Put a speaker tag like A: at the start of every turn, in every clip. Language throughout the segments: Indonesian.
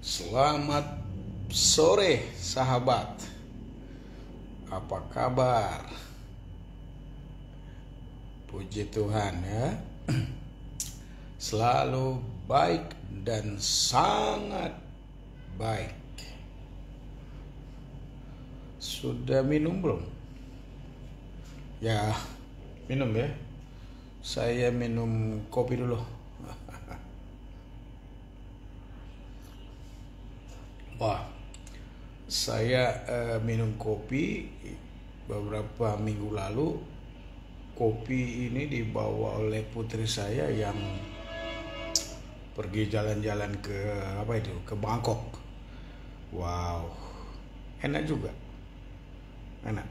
A: Selamat sore sahabat. Apa kabar? Puji Tuhan ya. Selalu baik dan sangat baik. Sudah minum belum? Ya, minum ya. Saya minum kopi dulu. Wah, saya minum kopi beberapa minggu lalu. Kopi ini dibawa oleh putri saya yang pergi jalan-jalan ke ke Bangkok. Wow, enak juga, enak.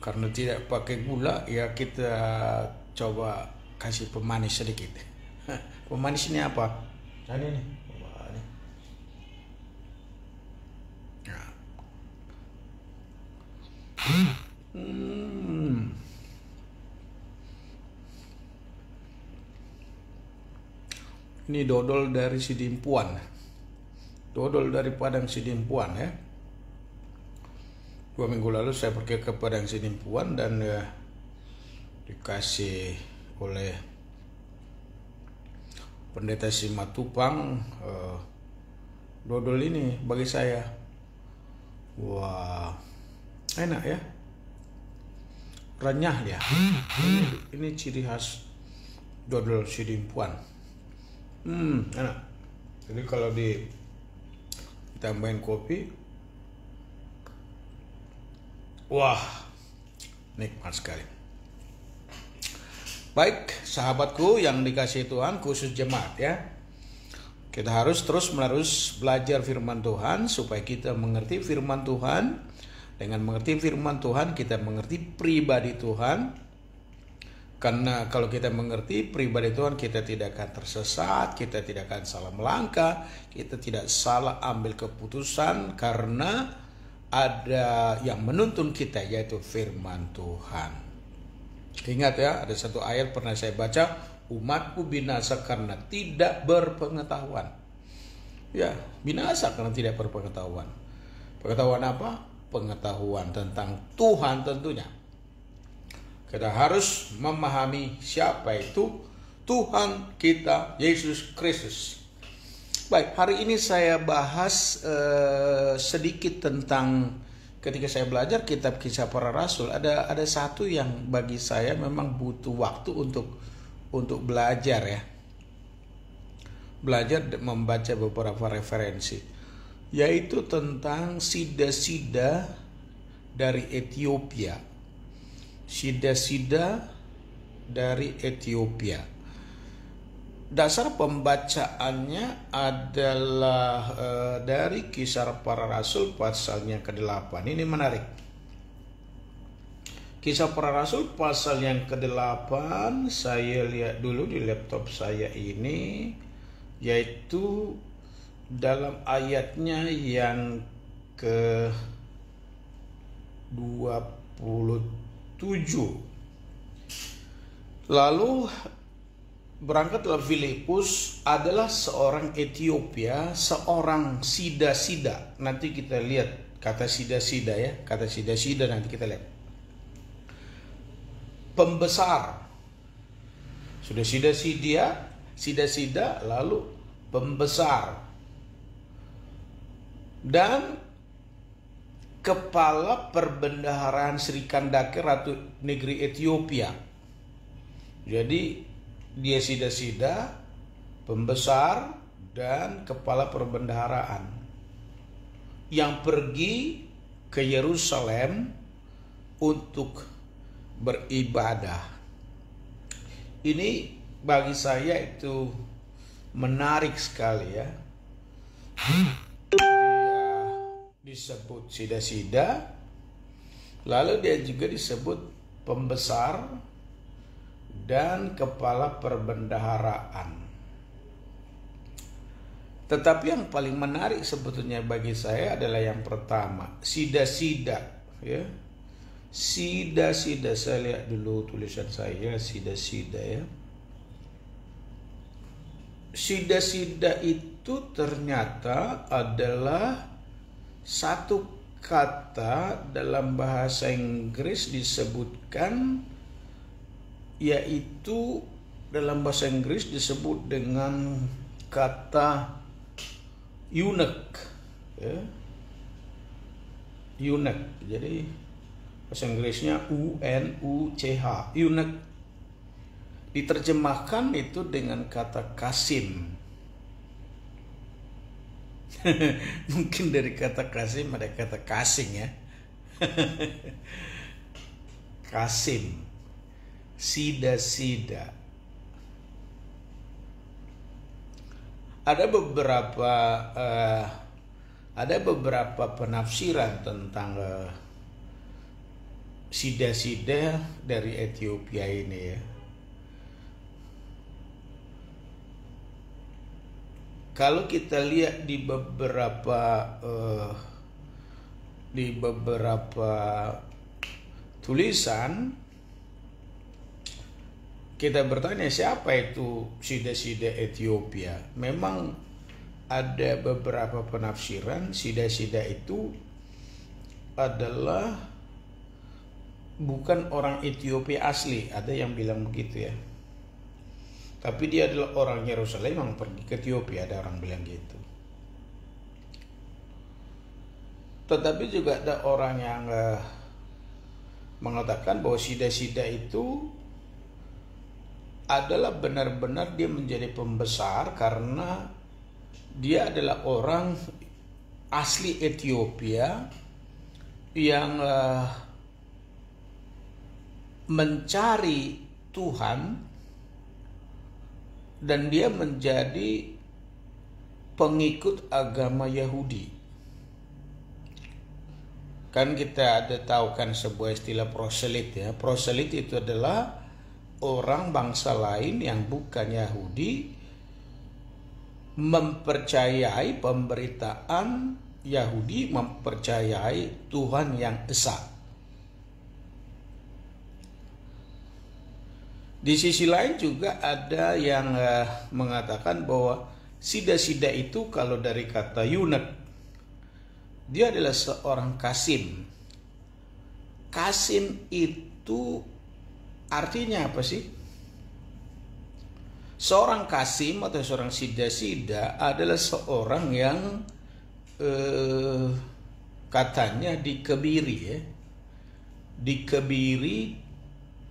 A: Karena tidak pakai gula ya, kita coba kasih pemanis sedikit. Pemanis ini apa? Ini nih. Nah. Ini dodol dari Sidimpuan. Dodol dari Padang Sidimpuan ya. 2 minggu lalu saya pergi ke Padang Sidimpuan dan dikasih oleh Pendeta Simatupang dodol ini bagi saya. Wah, enak ya, renyah dia. Ini ciri khas dodol Sidimpuan. Enak. Jadi kalau ditambahin kopi, wah, nikmat sekali. Baik, sahabatku yang dikasihi Tuhan, khusus jemaat ya. Kita harus terus-menerus belajar firman Tuhan supaya kita mengerti firman Tuhan. Dengan mengerti firman Tuhan, kita mengerti pribadi Tuhan. Karena kalau kita mengerti pribadi Tuhan, kita tidak akan tersesat, kita tidak akan salah melangkah, kita tidak salah ambil keputusan karena ada yang menuntun kita, yaitu firman Tuhan. Ingat ya, ada satu ayat pernah saya baca, umatku binasa karena tidak berpengetahuan. Ya, binasa karena tidak berpengetahuan. Pengetahuan apa? Pengetahuan tentang Tuhan tentunya. Kita harus memahami siapa itu Tuhan kita, Yesus Kristus. Baik, hari ini saya bahas sedikit tentang ketika saya belajar kitab Kisah Para Rasul. Ada satu yang bagi saya memang butuh waktu untuk belajar ya. Belajar membaca beberapa referensi, yaitu tentang sida-sida dari Ethiopia. Sida-sida dari Ethiopia. Dasar pembacaannya adalah dari Kisah Para Rasul pasalnya ke-8. Ini menarik. Kisah Para Rasul pasal yang ke-8, saya lihat dulu di laptop saya ini, yaitu dalam ayatnya yang ke-27. Lalu berangkatlah Filipus, adalah seorang Ethiopia, seorang sida-sida. Nanti kita lihat kata sida-sida ya, kata sida-sida nanti kita lihat. Pembesar. Sudah sida-sida, lalu pembesar. Dan kepala perbendaharaan Sri Kandake, Ratu Negeri Ethiopia. Jadi dia sida-sida, pembesar, dan kepala perbendaharaan yang pergi ke Yerusalem untuk beribadah. Ini bagi saya itu menarik sekali ya. Dia disebut sida-sida, lalu dia juga disebut pembesar dan kepala perbendaharaan. Tetapi yang paling menarik sebetulnya bagi saya adalah yang pertama, sida-sida ya. Sida-sida, saya lihat dulu tulisan saya, sida-sida ya. Sida-sida itu ternyata adalah satu kata dalam bahasa Inggris disebutkan, yaitu dalam bahasa Inggris disebut dengan kata eunuch, ya. Eunuch, jadi bahasa Inggrisnya UNUCH, eunuch. Diterjemahkan itu dengan kata kasim. Mungkin dari kata kasim ada kata kasing, ya. Kasim, sida-sida. Ada beberapa penafsiran tentang sida-sida dari Ethiopia ini, ya. Kalau kita lihat di beberapa tulisan, kita bertanya siapa itu sida-sida Ethiopia. Memang ada beberapa penafsiran sida-sida itu adalah bukan orang Ethiopia asli, ada yang bilang begitu, ya. Tapi dia adalah orang Yerusalem yang pergi ke Ethiopia, ada orang bilang gitu. Tetapi juga ada orang yang mengatakan bahwa sida-sida itu adalah benar-benar dia menjadi pembesar karena dia adalah orang asli Ethiopia yang mencari Tuhan, dan dia menjadi pengikut agama Yahudi. Kan kita ada tahu kan sebuah istilah proselit, ya. Proselit itu adalah orang bangsa lain yang bukan Yahudi mempercayai pemberitaan Yahudi, mempercayai Tuhan yang esa. Di sisi lain juga ada yang mengatakan bahwa sida-sida itu kalau dari kata eunuch, dia adalah seorang kasim. Kasim itu artinya apa sih? Seorang kasim atau seorang sida-sida adalah seorang yang katanya dikebiri, ya. Dikebiri,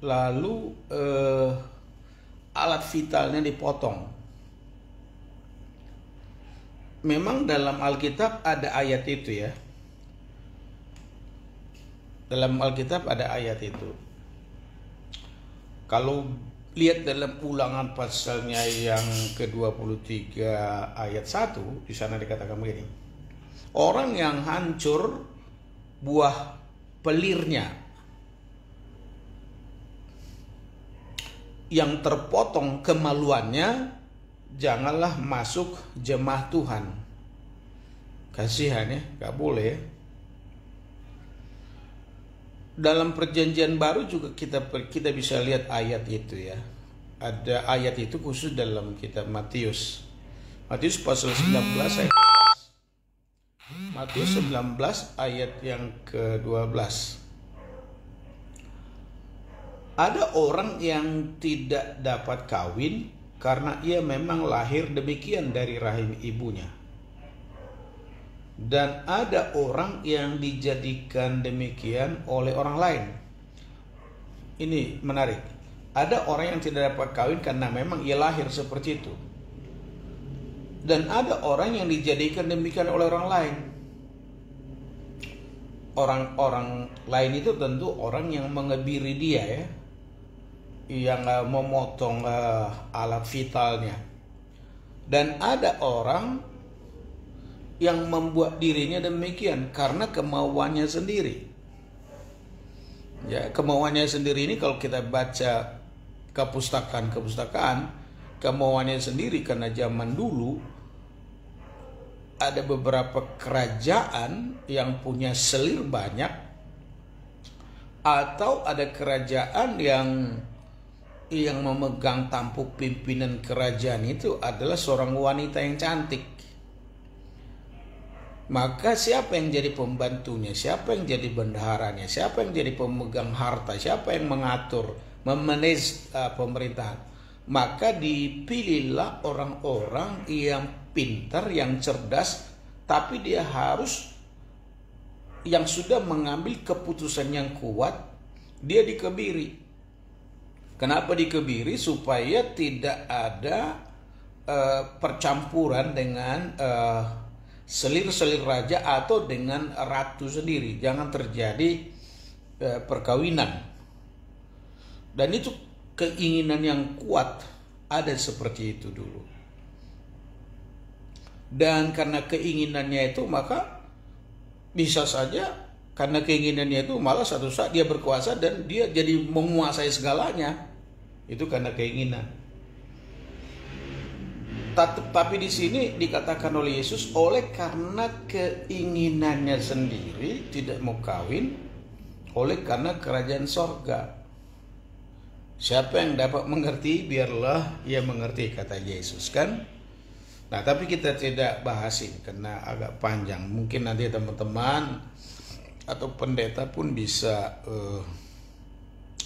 A: lalu alat vitalnya dipotong. Memang dalam Alkitab ada ayat itu, ya. Dalam Alkitab ada ayat itu. Kalau lihat dalam Ulangan pasalnya yang ke-23 ayat 1, di sana dikatakan begini. Orang yang hancur buah pelirnya, yang terpotong kemaluannya, janganlah masuk jemaah Tuhan. Kasihan, ya, gak boleh, ya. Dalam perjanjian baru juga kita bisa lihat ayat itu, ya. Ada ayat itu khusus dalam kitab Matius. Matius pasal 19 ayat 12. Matius 19 ayat yang ke-12. Ada orang yang tidak dapat kawin karena ia memang lahir demikian dari rahim ibunya. Dan ada orang yang dijadikan demikian oleh orang lain. Ini menarik. Ada orang yang tidak dapat kawin karena memang ia lahir seperti itu. Dan ada orang yang dijadikan demikian oleh orang lain. Orang-orang lain itu tentu orang yang mengebiri dia, ya, yang memotong alat vitalnya. Dan ada orang yang membuat dirinya demikian karena kemauannya sendiri. Ya, kemauannya sendiri ini kalau kita baca kepustakaan, kemauannya sendiri karena zaman dulu ada beberapa kerajaan yang punya selir banyak, atau ada kerajaan yang yang memegang tampuk pimpinan kerajaan itu adalah seorang wanita yang cantik. Maka siapa yang jadi pembantunya, siapa yang jadi bendaharanya, siapa yang jadi pemegang harta, siapa yang mengatur, memanage pemerintahan. Maka dipilihlah orang-orang yang pintar, yang cerdas, tapi dia harus yang sudah mengambil keputusan yang kuat. Dia dikebiri. Kenapa dikebiri? Supaya tidak ada percampuran dengan selir-selir raja atau dengan ratu sendiri. Jangan terjadi perkawinan. Dan itu keinginan yang kuat ada seperti itu dulu. Dan karena keinginannya itu, maka bisa saja karena keinginannya itu malah satu saat dia berkuasa dan dia jadi menguasai segalanya. Itu karena keinginan. Tapi di sini dikatakan oleh Yesus, oleh karena keinginannya sendiri tidak mau kawin, oleh karena kerajaan sorga. Siapa yang dapat mengerti, biarlah ia mengerti, kata Yesus kan. Nah, tapi kita tidak bahas ini karena agak panjang. Mungkin nanti teman-teman atau pendeta pun bisa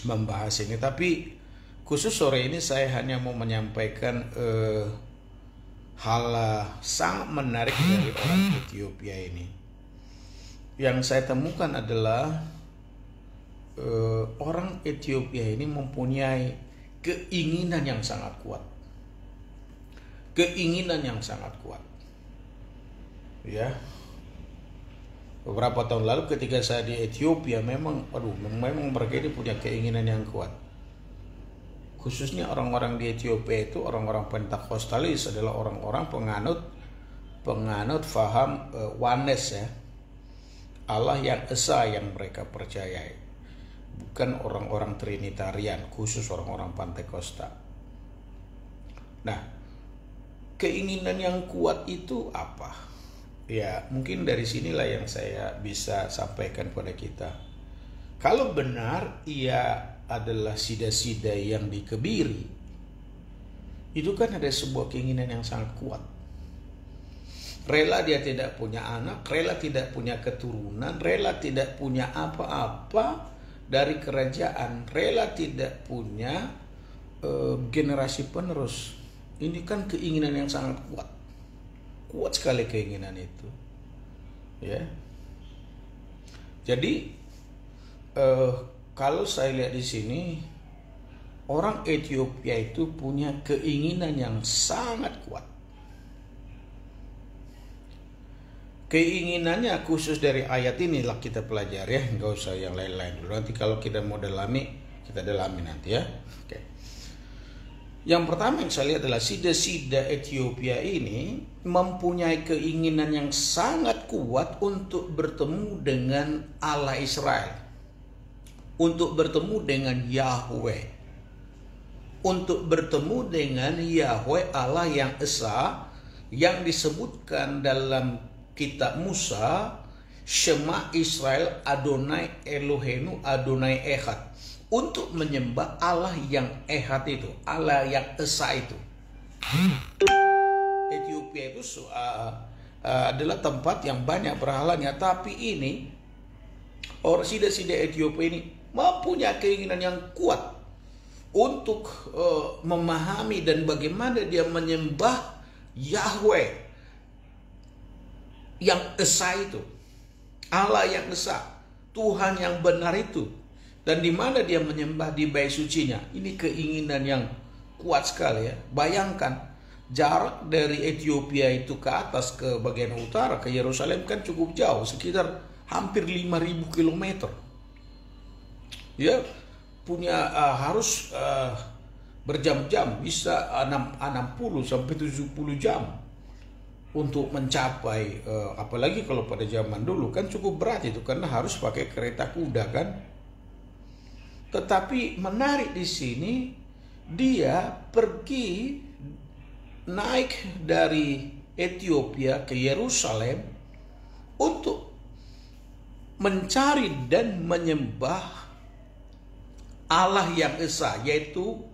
A: membahas ini. Tapi khusus sore ini saya hanya mau menyampaikan hal sangat menarik dari orang Ethiopia ini. Yang saya temukan adalah orang Ethiopia ini mempunyai keinginan yang sangat kuat. Keinginan yang sangat kuat. Ya. Beberapa tahun lalu ketika saya di Ethiopia, memang mereka ini punya keinginan yang kuat. Khususnya orang-orang di Ethiopia itu orang-orang Pentakostalis, adalah orang-orang penganut faham oneness ya. Allah yang esa yang mereka percayai. Bukan orang-orang Trinitarian, khusus orang-orang Pentakosta. Nah, keinginan yang kuat itu apa? Ya, mungkin dari sinilah yang saya bisa sampaikan kepada kita. Kalau benar ia adalah sida-sida yang dikebiri, itu kan ada sebuah keinginan yang sangat kuat. Rela dia tidak punya anak, rela tidak punya keturunan, rela tidak punya apa-apa dari kerajaan, rela tidak punya generasi penerus. Ini kan keinginan yang sangat kuat. Kuat sekali keinginan itu. Ya. Jadi kalau saya lihat di sini, orang Ethiopia itu punya keinginan yang sangat kuat. Keinginannya khusus dari ayat inilah kita pelajari ya, nggak usah yang lain-lain dulu. Nanti kalau kita mau dalami, kita dalami nanti ya. Oke. Yang pertama yang saya lihat adalah sida-sida Ethiopia ini mempunyai keinginan yang sangat kuat untuk bertemu dengan Allah Israel, untuk bertemu dengan Yahweh, untuk bertemu dengan Yahweh Allah yang esa, yang disebutkan dalam kitab Musa, Shema Israel Adonai Elohenu Adonai Echad, untuk menyembah Allah yang Echad itu, Allah yang esa itu. Ethiopia itu adalah tempat yang banyak berhalanya, tapi ini orang sida-sida Ethiopia ini mempunyai keinginan yang kuat untuk memahami dan bagaimana dia menyembah Yahweh yang esa itu, Allah yang esa, Tuhan yang benar itu, dan di mana dia menyembah di bait sucinya. Ini keinginan yang kuat sekali ya. Bayangkan jarak dari Ethiopia itu ke atas ke bagian utara ke Yerusalem kan cukup jauh, sekitar hampir 5.000 km. Ya, punya harus berjam-jam, bisa 60 sampai 70 jam untuk mencapai, apalagi kalau pada zaman dulu kan cukup berat itu karena harus pakai kereta kuda kan. Tetapi menarik di sini, dia pergi naik dari Ethiopia ke Yerusalem untuk mencari dan menyembah Allah yang esa, yaitu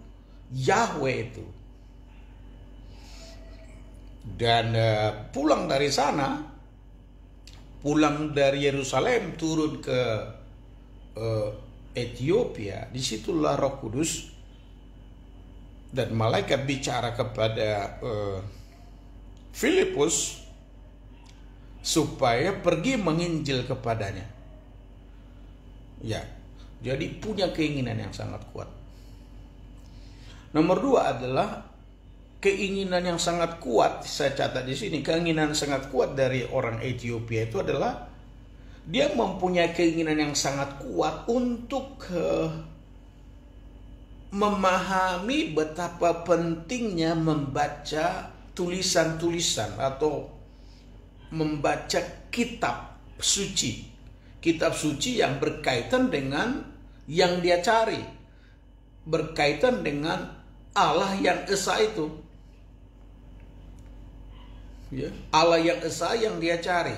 A: Yahweh itu. Dan pulang dari sana, pulang dari Yerusalem turun ke Ethiopia, disitulah Roh Kudus dan malaikat bicara kepada Filipus supaya pergi menginjil kepadanya. Ya, jadi punya keinginan yang sangat kuat. Nomor 2 adalah keinginan yang sangat kuat. Saya catat di sini, keinginan sangat kuat dari orang Ethiopia itu adalah dia mempunyai keinginan yang sangat kuat untuk memahami betapa pentingnya membaca tulisan-tulisan atau membaca kitab suci. Kitab suci yang berkaitan dengan yang dia cari, berkaitan dengan Allah yang esa itu. Ya, Allah yang esa yang dia cari.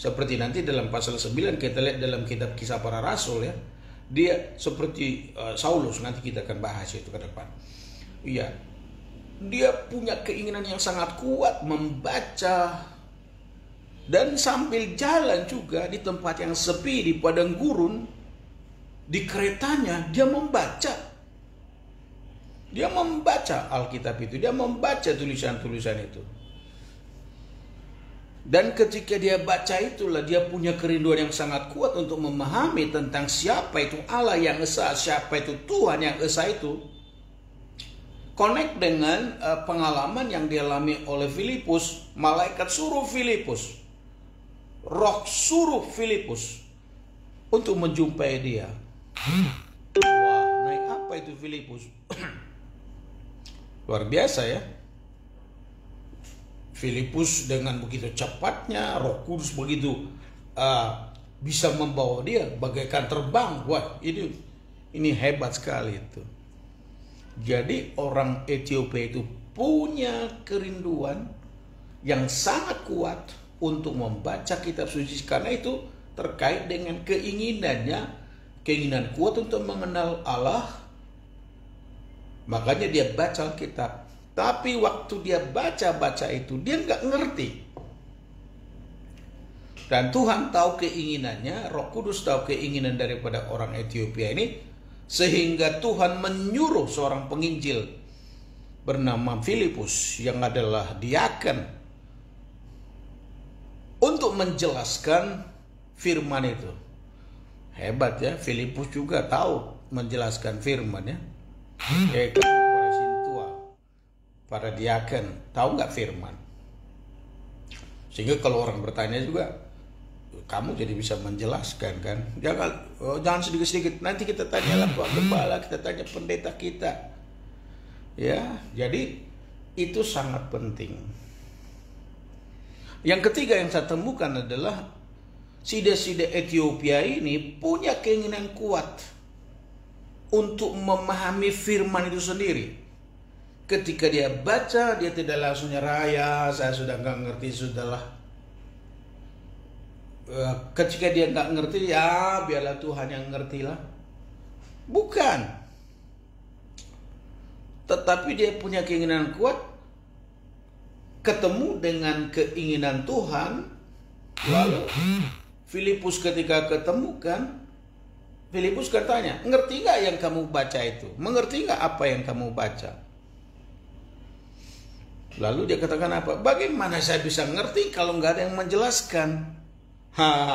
A: Seperti nanti dalam pasal 9 kita lihat dalam kitab Kisah Para Rasul ya. Dia seperti Saulus, nanti kita akan bahas itu ke depan. Iya. Dia punya keinginan yang sangat kuat membaca, dan sambil jalan juga di tempat yang sepi di padang gurun, di keretanya dia membaca. Dia membaca Alkitab itu, dia membaca tulisan-tulisan itu. Dan ketika dia baca itulah dia punya kerinduan yang sangat kuat untuk memahami tentang siapa itu Allah yang esa, siapa itu Tuhan yang esa itu. Connect dengan pengalaman yang dialami oleh Filipus. Malaikat suruh Filipus, Roh suruh Filipus untuk menjumpai dia. Wah, naik apa itu Filipus? Luar biasa ya. Filipus dengan begitu cepatnya, Roh Kudus begitu bisa membawa dia bagaikan terbang. Wah, ini hebat sekali itu. Jadi orang Ethiopia itu punya kerinduan yang sangat kuat untuk membaca kitab suci, karena itu terkait dengan keinginannya, keinginan kuat untuk mengenal Allah. Makanya dia baca Alkitab. Tapi waktu dia baca-baca itu, dia nggak ngerti. Dan Tuhan tahu keinginannya, Roh Kudus tahu keinginan daripada orang Ethiopia ini, sehingga Tuhan menyuruh seorang penginjil bernama Filipus yang adalah diaken untuk menjelaskan firman itu. Hebat ya, Filipus juga tahu menjelaskan firman ya. Para diaken tahu nggak firman, sehingga kalau orang bertanya juga kamu jadi bisa menjelaskan kan. Jangan sedikit-sedikit, nanti kita tanya Pak Gembala, kita tanya pendeta kita ya. Jadi itu sangat penting. Yang ketiga yang saya temukan adalah sida-sida Ethiopia ini punya keinginan kuat untuk memahami firman itu sendiri. Ketika dia baca, dia tidak langsung nyerah, ya saya sudah nggak ngerti, sudahlah. Ketika dia nggak ngerti, ya biarlah Tuhan yang ngerti lah. Bukan. Tetapi dia punya keinginan kuat, ketemu dengan keinginan Tuhan. Lalu Filipus ketika ketemu kan, Filipus katanya, ngerti nggak yang kamu baca itu? Mengerti nggak apa yang kamu baca? Lalu dia katakan apa? Bagaimana saya bisa ngerti kalau nggak ada yang menjelaskan?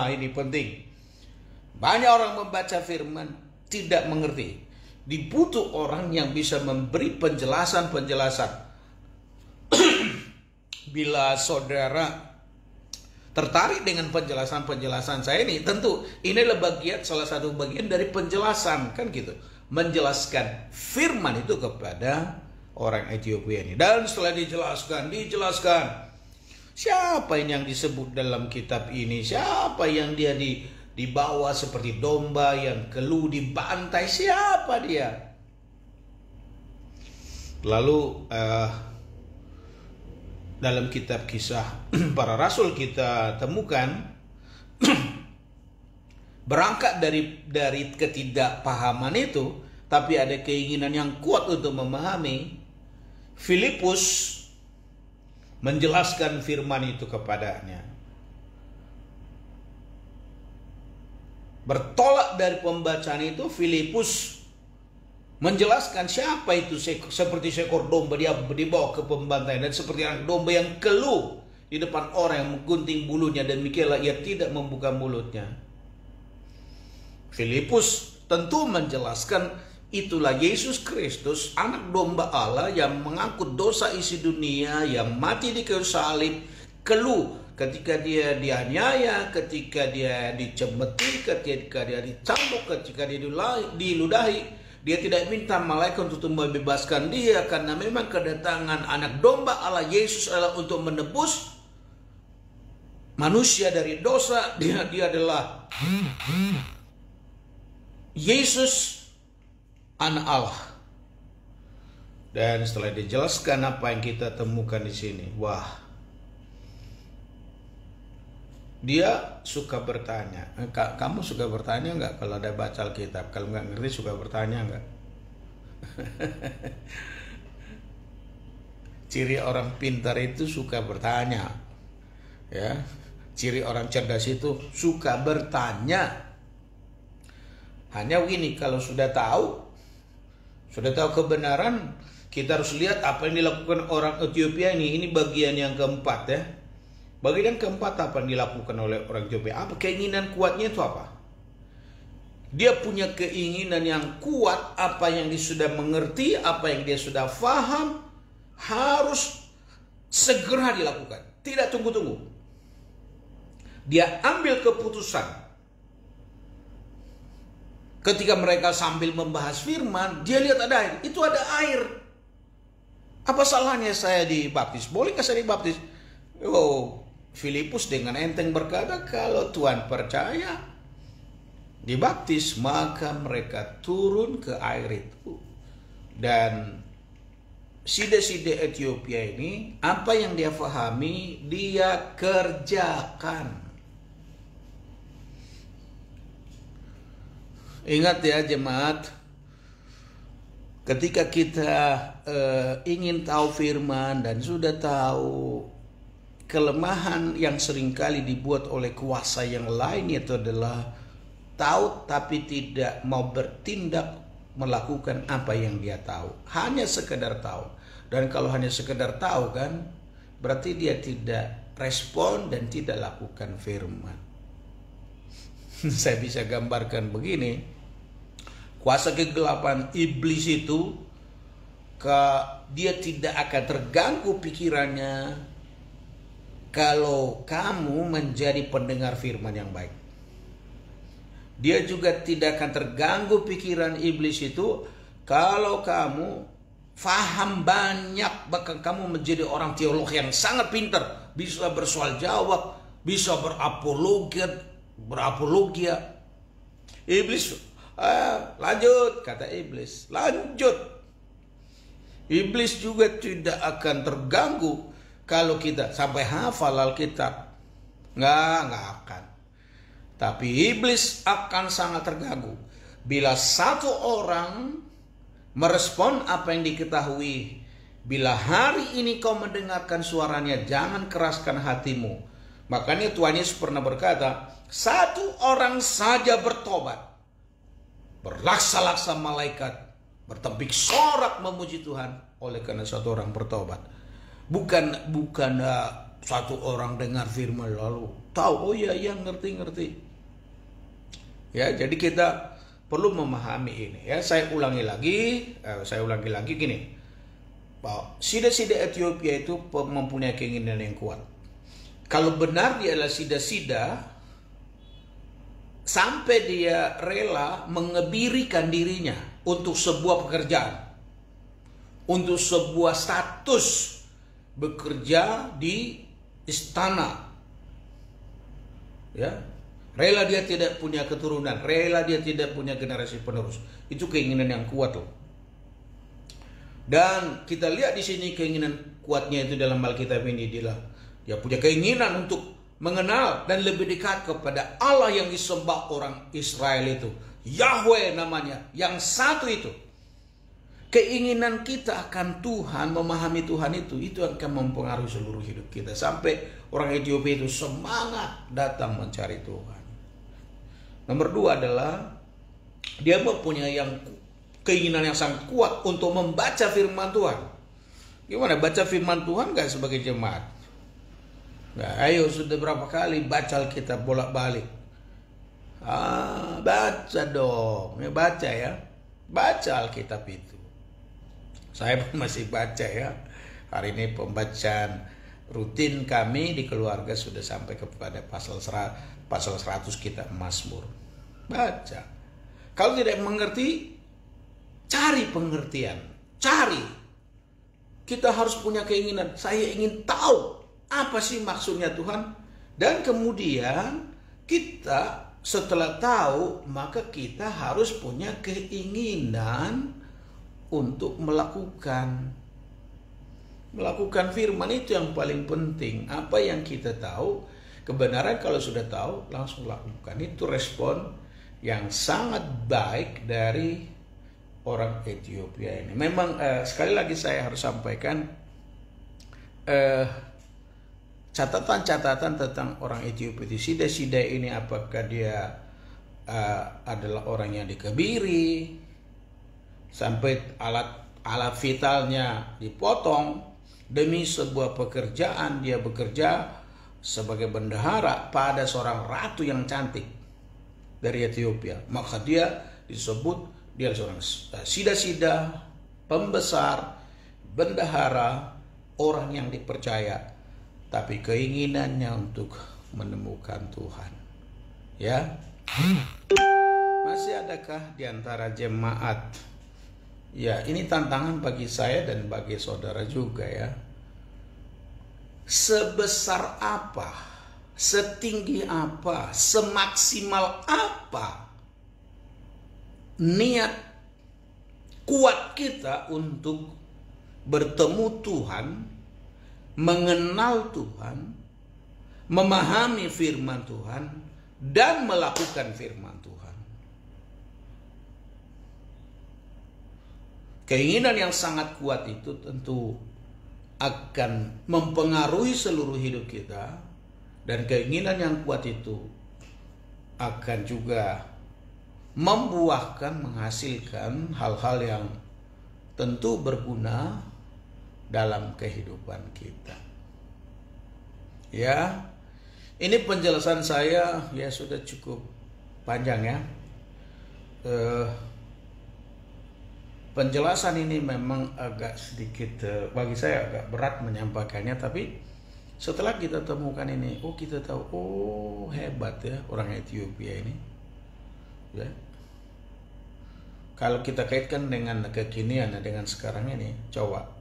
A: Ini penting. Banyak orang membaca firman tidak mengerti. Dibutuh orang yang bisa memberi penjelasan-penjelasan. Bila saudara tertarik dengan penjelasan-penjelasan saya ini, tentu ini adalah salah satu bagian dari penjelasan kan gitu. Menjelaskan firman itu kepada orang Ethiopia ini. Dan setelah dijelaskan, siapa ini yang disebut dalam kitab ini? Siapa yang dia dibawa seperti domba yang keluh dibantai? Siapa dia? Lalu dalam kitab Kisah Para Rasul kita temukan berangkat dari ketidakpahaman itu, tapi ada keinginan yang kuat untuk memahami, Filipus menjelaskan firman itu kepadanya. Bertolak dari pembacaan itu, Filipus menjelaskan siapa itu seperti seekor domba, dia dibawa ke pembantaian, dan seperti anak domba yang keluh di depan orang yang menggunting bulunya, dan demikianlah ia tidak membuka mulutnya. Filipus tentu menjelaskan itulah Yesus Kristus, anak domba Allah yang mengangkut dosa isi dunia, yang mati di kayu salib, keluh ketika dia dianiaya, ketika dia dicemeti, ketika dia dicambuk, ketika dia diludahi. Dia tidak minta malaikat untuk membebaskan dia, karena memang kedatangan anak domba Allah Yesus adalah untuk menebus manusia dari dosa. Dia adalah Yesus, anak Allah. Dan setelah dijelaskan apa yang kita temukan di sini, wah, dia suka bertanya. Kamu suka bertanya nggak kalau ada baca Alkitab? Kalau nggak ngerti suka bertanya nggak? Ciri orang pintar itu suka bertanya, ya. Ciri orang cerdas itu suka bertanya. Hanya begini, kalau sudah tahu kebenaran, kita harus lihat apa yang dilakukan orang Ethiopia ini. Ini bagian yang keempat, ya. Bagian keempat apa yang dilakukan oleh orang Ethiopia? Apa keinginan kuatnya itu apa? Dia punya keinginan yang kuat, apa yang dia sudah mengerti, apa yang dia sudah faham, harus segera dilakukan. Tidak tunggu-tunggu. Dia ambil keputusan. Ketika mereka sambil membahas firman, dia lihat ada air. Itu ada air. Apa salahnya saya dibaptis? Bolehkah saya dibaptis? Oh, Filipus dengan enteng berkata, kalau Tuhan percaya dibaptis, maka mereka turun ke air itu. Dan side-side Ethiopia ini, apa yang dia fahami, dia kerjakan. Ingat ya jemaat, ketika kita ingin tahu firman dan sudah tahu kelemahan yang seringkali dibuat oleh kuasa yang lain, itu adalah tahu tapi tidak mau bertindak melakukan apa yang dia tahu. Hanya sekedar tahu. Dan kalau hanya sekedar tahu kan, berarti dia tidak respon dan tidak lakukan firman. Saya bisa gambarkan begini. Kuasa kegelapan iblis itu, dia tidak akan terganggu pikirannya kalau kamu menjadi pendengar firman yang baik. Dia juga tidak akan terganggu pikiran iblis itu kalau kamu faham banyak, bahkan kamu menjadi orang teolog yang sangat pintar, bisa bersoal jawab, bisa berapologia. Iblis, lanjut, kata iblis, lanjut. Iblis juga tidak akan terganggu kalau kita sampai hafal Alkitab. Nggak akan. Tapi iblis akan sangat terganggu bila satu orang merespon apa yang diketahui. Bila hari ini kau mendengarkan suaranya, jangan keraskan hatimu. Makanya Tuhan Yesus pernah berkata, satu orang saja bertobat, berlaksa-laksa malaikat bertepik sorak memuji Tuhan oleh karena satu orang bertobat. Bukan satu orang dengar firman lalu tahu, oh iya ngerti. Ya, jadi kita perlu memahami ini. Ya, saya ulangi lagi gini. Bahwa sida-sida Ethiopia itu mempunyai keinginan yang kuat. Kalau benar dia adalah sida-sida, sampai dia rela mengebirikan dirinya untuk sebuah pekerjaan, untuk sebuah status bekerja di istana. Ya, rela dia tidak punya keturunan, rela dia tidak punya generasi penerus. Itu keinginan yang kuat loh. Dan kita lihat di sini keinginan kuatnya itu dalam Alkitab ini dia punya keinginan untuk mengenal dan lebih dekat kepada Allah yang disembah orang Israel itu. Yahweh namanya, yang satu itu. Keinginan kita akan Tuhan, memahami Tuhan itu akan mempengaruhi seluruh hidup kita. Sampai orang Ethiopia itu semangat datang mencari Tuhan. Nomor 2 adalah dia mempunyai keinginan yang sangat kuat untuk membaca firman Tuhan. Gimana baca firman Tuhan gak sebagai jemaat? Nah, ayo sudah berapa kali baca Alkitab bolak-balik. Baca dong, ya baca ya. Baca Alkitab itu. Saya pun masih baca ya. Hari ini pembacaan rutin kami di keluarga sudah sampai kepada pasal 100 kitab Mazmur. Baca. Kalau tidak mengerti, cari pengertian. Cari. Kita harus punya keinginan. Saya ingin tahu apa sih maksudnya Tuhan. Dan kemudian kita setelah tahu, maka kita harus punya keinginan untuk melakukan firman itu yang paling penting. Apa yang kita tahu, kebenaran kalau sudah tahu langsung lakukan. Itu respon yang sangat baik dari orang Ethiopia ini. Memang sekali lagi saya harus sampaikan catatan-catatan tentang orang Ethiopia itu. Sida-sida ini apakah dia adalah orang yang dikebiri, sampai alat vitalnya dipotong demi sebuah pekerjaan. Dia bekerja sebagai bendahara pada seorang ratu yang cantik dari Ethiopia. Maka dia disebut dia seorang sida-sida, pembesar, bendahara, orang yang dipercaya, tapi keinginannya untuk menemukan Tuhan. Ya, masih adakah di antara jemaat? Ya, ini tantangan bagi saya dan bagi saudara juga ya. Sebesar apa, setinggi apa, semaksimal apa niat kuat kita untuk bertemu Tuhan, mengenal Tuhan, memahami firman Tuhan, dan melakukan firman Tuhan. Keinginan yang sangat kuat itu tentu akan mempengaruhi seluruh hidup kita, dan keinginan yang kuat itu akan juga membuahkan, menghasilkan hal-hal yang tentu berguna dalam kehidupan kita. Ya, ini penjelasan saya ya sudah cukup panjang ya. Penjelasan ini memang agak sedikit bagi saya agak berat menyampaikannya, tapi setelah kita temukan ini, kita tahu, hebat ya orang Ethiopia ini. Ya. Kalau kita kaitkan dengan kekinian, dengan sekarang ini, coba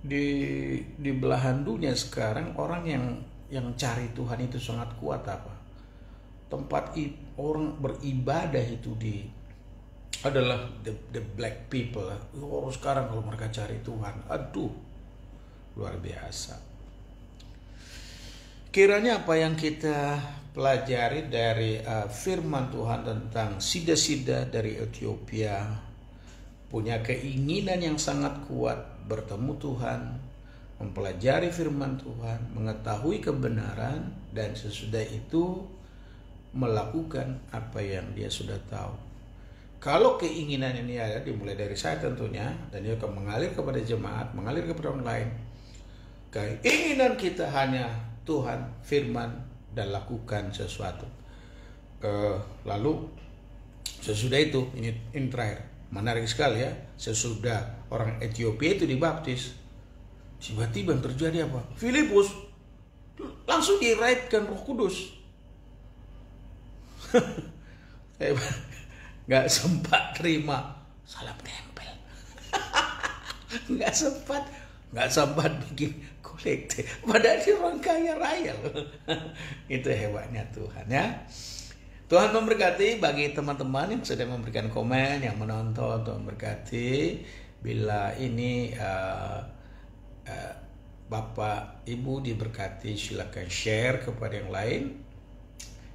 A: di belahan dunia sekarang orang yang cari Tuhan itu sangat kuat apa? Tempat orang beribadah itu adalah the black people. Sekarang kalau mereka cari Tuhan, aduh, luar biasa. Kiranya apa yang kita pelajari dari firman Tuhan tentang sida-sida dari Ethiopia punya keinginan yang sangat kuat bertemu Tuhan, mempelajari firman Tuhan, mengetahui kebenaran, dan sesudah itu melakukan apa yang dia sudah tahu. Kalau keinginan ini ada dimulai dari saya tentunya, dan dia akan mengalir kepada jemaat, mengalir kepada orang lain. Keinginan kita hanya Tuhan, firman, dan lakukan sesuatu. Lalu sesudah itu, ini terakhir, menarik sekali ya, sesudah orang Ethiopia itu dibaptis, tiba-tiba yang terjadi apa? Filipus langsung diraitkan Roh Kudus. Gak sempat terima salam tempel. Gak sempat bikin kolektif. Padahal dia orang kaya raya loh. Itu hebatnya Tuhan ya. Tuhan memberkati bagi teman-teman yang sudah memberikan komen, yang menonton. Tuhan memberkati. Bila ini Bapak Ibu diberkati, silakan share kepada yang lain,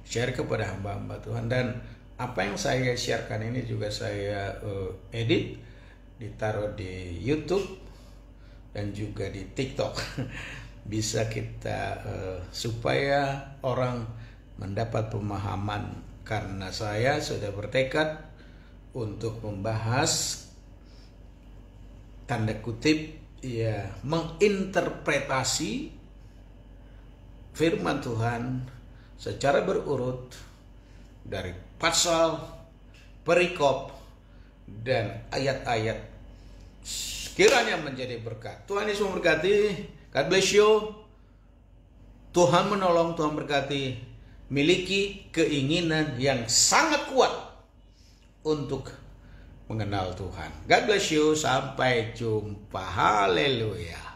A: share kepada hamba-hamba Tuhan, dan apa yang saya sharekan ini juga saya edit, ditaruh di YouTube dan juga di TikTok. Bisa kita supaya orang mendapat pemahaman, karena saya sudah bertekad untuk membahas tanda kutip ya, menginterpretasi firman Tuhan secara berurut dari pasal, perikop, dan ayat-ayat, kiranya menjadi berkat. Tuhan Yesus memberkati. God bless you. Tuhan menolong, Tuhan berkati. Miliki keinginan yang sangat kuat untuk mengenal Tuhan. God bless you. Sampai jumpa. Haleluya.